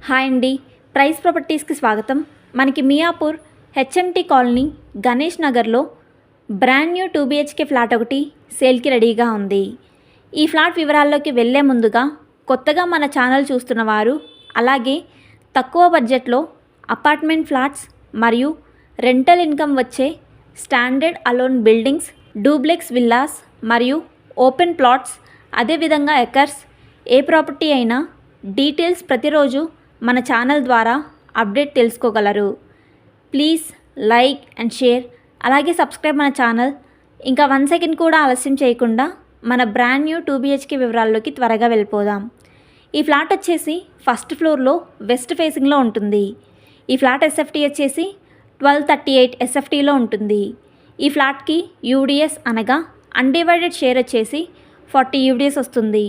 Hi అండి, price ప్రాపర్టీస్కి స్వాగతం. మనకి మియాపూర్ హెచ్ఎంటీ కాలనీ గణేష్ నగర్లో బ్రాండ్ న్యూ 2 BHK ఫ్లాట్ ఒకటి సేల్కి రెడీగా ఉంది. ఈ ఫ్లాట్ వివరాల్లోకి వెళ్ళే ముందుగా కొత్తగా మన ఛానల్ చూస్తున్న వారు, అలాగే తక్కువ బడ్జెట్లో అపార్ట్మెంట్ ఫ్లాట్స్ మరియు రెంటల్ ఇన్కమ్ వచ్చే standard alone buildings, duplex villas మరియు ఓపెన్ ప్లాట్స్, అదేవిధంగా ఎకర్స్, ఏ ప్రాపర్టీ అయినా డీటెయిల్స్ ప్రతిరోజు మన ఛానల్ ద్వారా అప్డేట్ తెలుసుకోగలరు. ప్లీజ్ లైక్ అండ్ షేర్, అలాగే సబ్స్క్రైబ్ మన ఛానల్. ఇంకా 1 సెకండ్ కూడా ఆలస్యం చేయకుండా మన బ్రాండ్ న్యూ 2 BHK వివరాల్లోకి త్వరగా వెళ్ళిపోదాం. ఈ ఫ్లాట్ వచ్చేసి ఫస్ట్ ఫ్లోర్లో వెస్ట్ ఫేసింగ్లో ఉంటుంది. ఈ ఫ్లాట్ ఎస్ఎఫ్టీ వచ్చేసి 1238 ఎస్ఎఫ్టీలో ఉంటుంది. ఈ ఫ్లాట్కి యూడిఎస్ అనగా అన్డివైడెడ్ షేర్ వచ్చేసి 40 యూడిఎస్ వస్తుంది.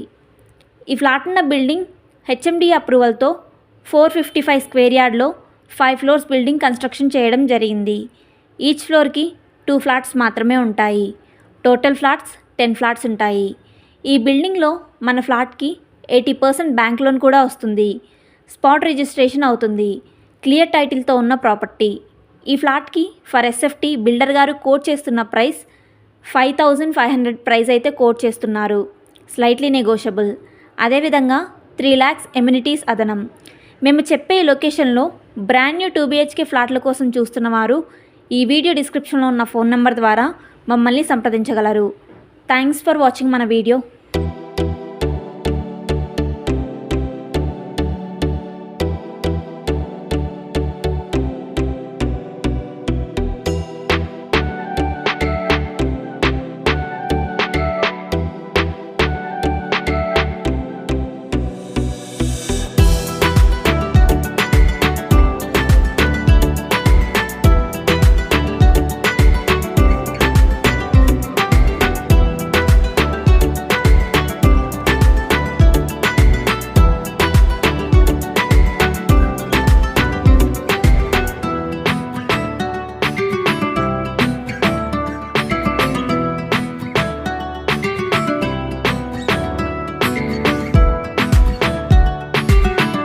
ఈ ఫ్లాట్ ఉన్న బిల్డింగ్ హెచ్ఎండి అప్రూవల్తో 455 స్క్వేర్ యార్డ్లో 5 ఫ్లోర్స్ బిల్డింగ్ కన్స్ట్రక్షన్ చేయడం జరిగింది. ఈచ్ ఫ్లోర్కి 2 ఫ్లాట్స్ మాత్రమే ఉంటాయి. టోటల్ ఫ్లాట్స్ 10 ఫ్లాట్స్ ఉంటాయి. ఈ బిల్డింగ్లో మన ఫ్లాట్కి 80% బ్యాంక్ లోన్ కూడా వస్తుంది. స్పాట్ రిజిస్ట్రేషన్ అవుతుంది. క్లియర్ టైటిల్తో ఉన్న ప్రాపర్టీ. ఈ ఫ్లాట్కి ఫర్ ఎస్ఎఫ్టీ బిల్డర్ గారు కోట్ చేస్తున్న ప్రైస్ 5500 ప్రైస్ అయితే కోట్ చేస్తున్నారు. Slightly negotiable. అదేవిధంగా 3 lakhs ఎమ్యూనిటీస్ అదనం. మేము చెప్పే లొకేషన్లో బ్రాండ్ న్యూ 2 BHK ఫ్లాట్ల కోసం చూస్తున్నవారు ఈ వీడియో డిస్క్రిప్షన్లో ఉన్న ఫోన్ నెంబర్ ద్వారా మమ్మల్ని సంప్రదించగలరు. థ్యాంక్స్ ఫర్ వాచింగ్ మన వీడియో.